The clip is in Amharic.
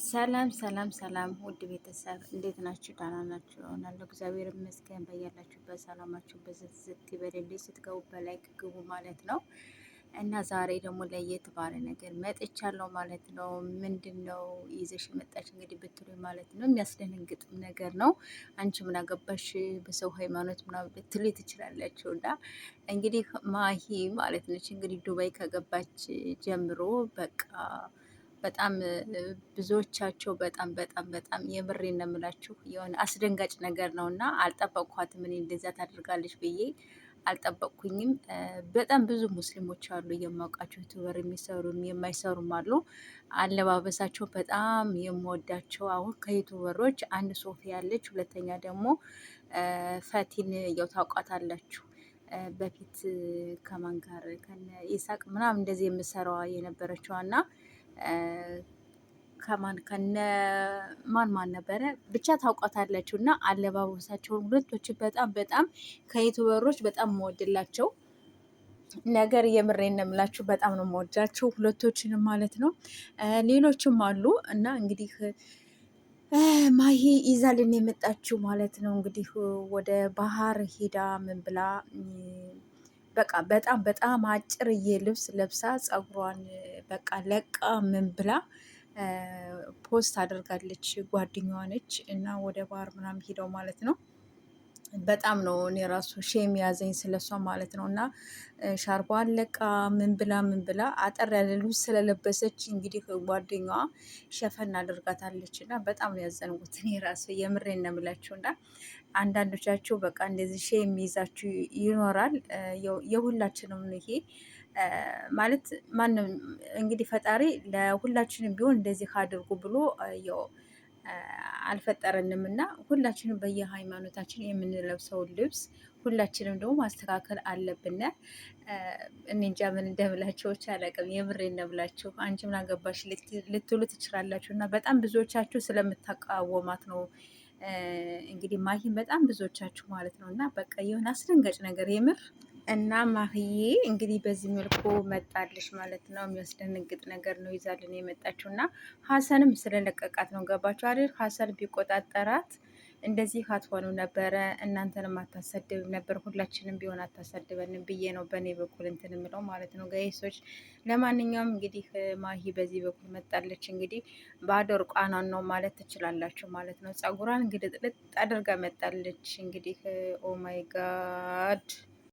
ሰላም ሰላም ሰላም ውድ ቤተሰብ እንዴት ናችሁ? ደህና ናችሁ? እሆናለሁ እግዚአብሔር ይመስገን። በያላችሁበት ሰላማችሁ በዝት ይበልልኝ። ስትገቡ በላይክ ግቡ ማለት ነው። እና ዛሬ ደግሞ ለየት ባለ ነገር መጥቻለሁ ማለት ነው። ምንድን ነው ይዘሽ መጣች እንግዲህ ብትሉ ማለት ነው የሚያስደነግጥ ነገር ነው። አንቺ ምን አገባሽ በሰው ሃይማኖት ምናምን ልትሉ ትችላላችሁ። እና እንግዲህ ማሂ ማለት ነች እንግዲህ ዱባይ ከገባች ጀምሮ በቃ በጣም ብዙዎቻቸው በጣም የምሬ ነው የምላችሁ የሆነ አስደንጋጭ ነገር ነው እና አልጠበቅኳትም። እኔ እንደዛ ታደርጋለች ብዬ አልጠበቅኩኝም። በጣም ብዙ ሙስሊሞች አሉ የማውቃቸው ዩቱበር የሚሰሩም የማይሰሩም አሉ። አለባበሳቸው በጣም የምወዳቸው አሁን ከዩቱበሮች አንድ ሶፊ ያለች፣ ሁለተኛ ደግሞ ፈቲን ያው ታውቋታላችሁ። በፊት ከማን ጋር ከነ ኢሳቅ ምናምን እንደዚህ የምሰራዋ የነበረችዋ እና ከማን ከነ ማን ነበረ ብቻ ታውቋታላችሁ። እና አለባበሳቸውን ሁለቶች በጣም ከዩቱበሮች በጣም የምወድላቸው ነገር የምሬን ነው የምላችሁ። በጣም ነው የምወዳቸው ሁለቶችንም ማለት ነው። ሌሎችም አሉ እና እንግዲህ ማሂ ይዛልን የመጣችው ማለት ነው። እንግዲህ ወደ ባህር ሄዳ ምን ብላ በቃ በጣም አጭርዬ ልብስ ለብሳ ፀጉሯን በቃ ለቃ ምን ብላ ፖስት አድርጋለች። ጓደኛዋ ነች እና ወደ ባህር ምናምን ሄደው ማለት ነው። በጣም ነው እኔ ራሱ ሼም ያዘኝ ስለሷ ማለት ነው። እና ሻርቧን ለቃ ምን ብላ አጠር ያለ ልብስ ስለለበሰች እንግዲህ ጓደኛዋ ሸፈን አድርጋታለች። እና በጣም ነው ያዘንጉት እኔ ራሱ የምሬን ነው የምላችሁ። እና አንዳንዶቻችሁ በቃ እንደዚህ ሼም ይዛችሁ ይኖራል። የሁላችንም ይሄ ማለት ማንም እንግዲህ ፈጣሪ ለሁላችንም ቢሆን እንደዚህ አድርጉ ብሎ ያው አልፈጠረንም እና ሁላችንም በየሃይማኖታችን የምንለብሰውን ልብስ ሁላችንም ደግሞ ማስተካከል አለብን። እኔ እንጃ ምን እንደምላቸው አላውቅም። የምሬን ነው ብላችሁ አንቺ ምን አገባሽ ልትሉ ትችላላችሁ። እና በጣም ብዙዎቻችሁ ስለምታቃወማት ነው እንግዲህ ማሂን በጣም ብዙዎቻችሁ ማለት ነው። እና በቃ የሆነ አስደንጋጭ ነገር የምር እና ማህዬ እንግዲህ በዚህ መልኩ መጣልሽ ማለት ነው። የሚያስደነግጥ ነገር ነው ይዛልን የመጣችው እና ሀሰንም ስለለቀቃት ነው። ገባችሁ አይደል? ሀሰን ቢቆጣጠራት እንደዚህ አትሆኑ ነበረ። እናንተንም አታሰድብም ነበር። ሁላችንም ቢሆን አታሰድበንም ብዬ ነው በእኔ በኩል እንትን ምለው ማለት ነው ጋይሶች። ለማንኛውም እንግዲህ ማሂ በዚህ በኩል መጣለች። እንግዲህ ባዶ እርቃኗን ነው ማለት ትችላላችሁ ማለት ነው። ጸጉሯን እንግዲህ ጥልጥ አድርጋ መጣለች። እንግዲህ ኦ ማይ ጋድ